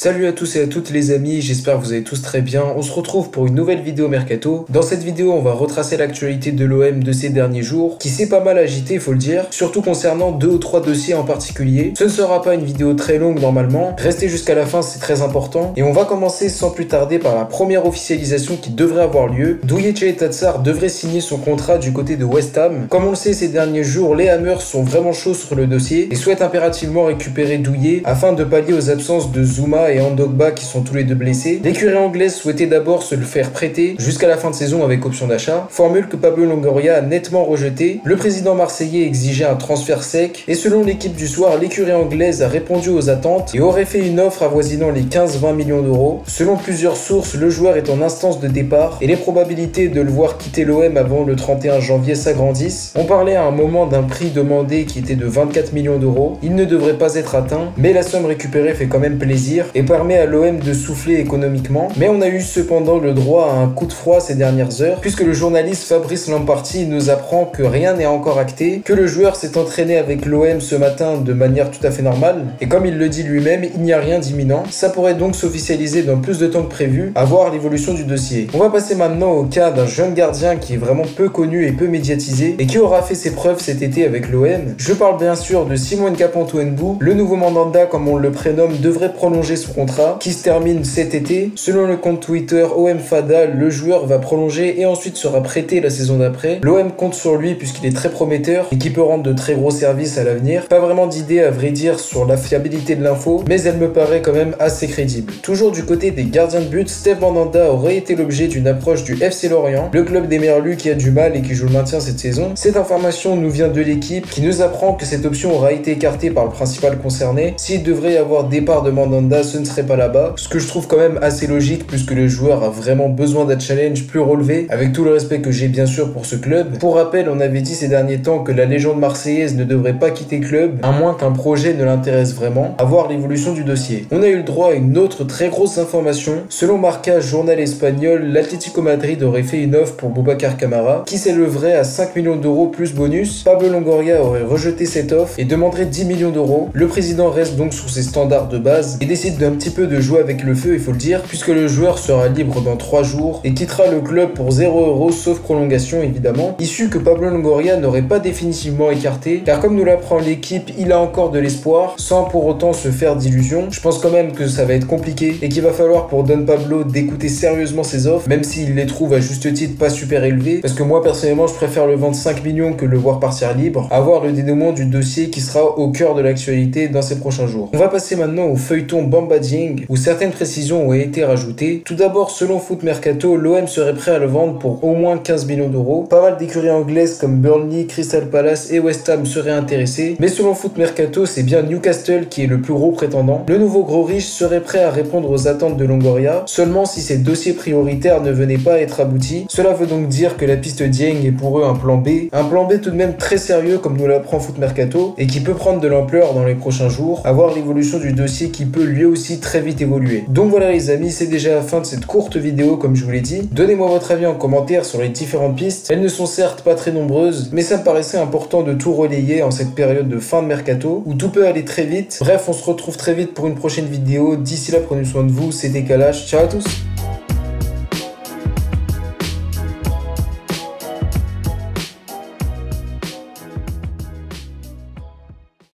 Salut à tous et à toutes les amis, j'espère que vous allez tous très bien. On se retrouve pour une nouvelle vidéo Mercato. Dans cette vidéo, on va retracer l'actualité de l'OM de ces derniers jours, qui s'est pas mal agité, il faut le dire, surtout concernant 2 ou 3 dossiers en particulier. Ce ne sera pas une vidéo très longue normalement, restez jusqu'à la fin, c'est très important. Et on va commencer sans plus tarder par la première officialisation qui devrait avoir lieu. Douye Tatsar devrait signer son contrat du côté de West Ham. Comme on le sait ces derniers jours, les Hammers sont vraiment chauds sur le dossier et souhaitent impérativement récupérer Douye afin de pallier aux absences de Zouma et Ndogba qui sont tous les deux blessés. L'écurie anglaise souhaitait d'abord se le faire prêter jusqu'à la fin de saison avec option d'achat, formule que Pablo Longoria a nettement rejetée. Le président marseillais exigeait un transfert sec et selon l'équipe du soir, l'écurie anglaise a répondu aux attentes et aurait fait une offre avoisinant les 15-20 millions d'euros. Selon plusieurs sources, le joueur est en instance de départ et les probabilités de le voir quitter l'OM avant le 31 janvier s'agrandissent. On parlait à un moment d'un prix demandé qui était de 24 millions d'euros. Il ne devrait pas être atteint, mais la somme récupérée fait quand même plaisir et permet à l'OM de souffler économiquement. Mais on a eu cependant le droit à un coup de froid ces dernières heures, puisque le journaliste Fabrice Lamparty nous apprend que rien n'est encore acté, que le joueur s'est entraîné avec l'OM ce matin de manière tout à fait normale, et comme il le dit lui-même, il n'y a rien d'imminent. Ça pourrait donc s'officialiser dans plus de temps que prévu, à voir l'évolution du dossier. On va passer maintenant au cas d'un jeune gardien qui est vraiment peu connu et peu médiatisé, et qui aura fait ses preuves cet été avec l'OM. Je parle bien sûr de Simon Kapanto-Mbou. Le nouveau mandanda, comme on le prénomme, devrait prolonger son contrat, qui se termine cet été. Selon le compte Twitter OMFada, le joueur va prolonger et ensuite sera prêté la saison d'après. L'OM compte sur lui puisqu'il est très prometteur et qui peut rendre de très gros services à l'avenir. Pas vraiment d'idée à vrai dire sur la fiabilité de l'info, mais elle me paraît quand même assez crédible. Toujours du côté des gardiens de but, Steve Mandanda aurait été l'objet d'une approche du FC Lorient, le club des Merlus qui a du mal et qui joue le maintien cette saison. Cette information nous vient de l'équipe qui nous apprend que cette option aura été écartée par le principal concerné. S'il devrait y avoir départ de Mandanda, ce ne serait pas là-bas, ce que je trouve quand même assez logique puisque le joueur a vraiment besoin d'un challenge plus relevé, avec tout le respect que j'ai bien sûr pour ce club. Pour rappel, on avait dit ces derniers temps que la légende marseillaise ne devrait pas quitter le club, à moins qu'un projet ne l'intéresse vraiment, à voir l'évolution du dossier. On a eu le droit à une autre très grosse information. Selon Marca, journal espagnol, l'Atlético Madrid aurait fait une offre pour Boubacar Kamara, qui s'élèverait à 5 millions d'euros plus bonus. Pablo Longoria aurait rejeté cette offre et demanderait 10 millions d'euros. Le président reste donc sur ses standards de base et décide d'un petit peu de jouer avec le feu, il faut le dire, puisque le joueur sera libre dans 3 jours et quittera le club pour 0 € sauf prolongation évidemment. Issue que Pablo Longoria n'aurait pas définitivement écarté, car comme nous l'apprend l'équipe, il a encore de l'espoir, sans pour autant se faire d'illusions. Je pense quand même que ça va être compliqué et qu'il va falloir pour Don Pablo d'écouter sérieusement ses offres, même s'il les trouve à juste titre pas super élevées, parce que moi personnellement je préfère le vendre 5 millions que le voir partir libre, à voir le dénouement du dossier qui sera au cœur de l'actualité dans ces prochains jours. On va passer maintenant au feuilleton Bamba Dieng, où certaines précisions ont été rajoutées. Tout d'abord, selon Foot Mercato, l'OM serait prêt à le vendre pour au moins 15 millions d'euros. Pas mal d'écuries anglaises comme Burnley, Crystal Palace et West Ham seraient intéressés, mais selon Foot Mercato, c'est bien Newcastle qui est le plus gros prétendant. Le nouveau gros riche serait prêt à répondre aux attentes de Longoria, seulement si ces dossiers prioritaires ne venaient pas à être aboutis. Cela veut donc dire que la piste Dieng est pour eux un plan B tout de même très sérieux comme nous l'apprend Foot Mercato, et qui peut prendre de l'ampleur dans les prochains jours, à voir l'évolution du dossier qui peut lui aussi très vite évoluer. Donc voilà les amis, c'est déjà la fin de cette courte vidéo comme je vous l'ai dit. Donnez-moi votre avis en commentaire sur les différentes pistes. Elles ne sont certes pas très nombreuses, mais ça me paraissait important de tout relayer en cette période de fin de mercato, où tout peut aller très vite. Bref, on se retrouve très vite pour une prochaine vidéo. D'ici là, prenez soin de vous, c'était Kalash. Ciao à tous.